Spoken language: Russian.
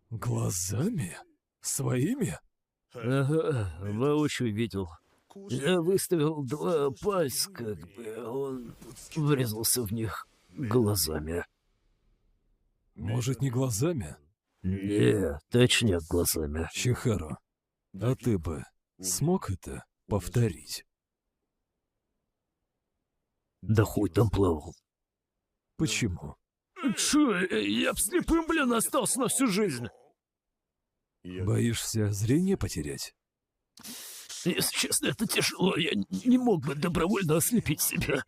Глазами? Своими? Ага, воочию видел. Я выставил 2 пальца, как бы, он врезался в них глазами. Может, не глазами? Не, точнее глазами. Чихару, а ты бы смог это повторить? Да хуй там плавал. Почему? Чё, я б слепым, блин, остался на всю жизнь. Боишься зрение потерять? Если честно, это тяжело. Я не мог бы добровольно ослепить себя.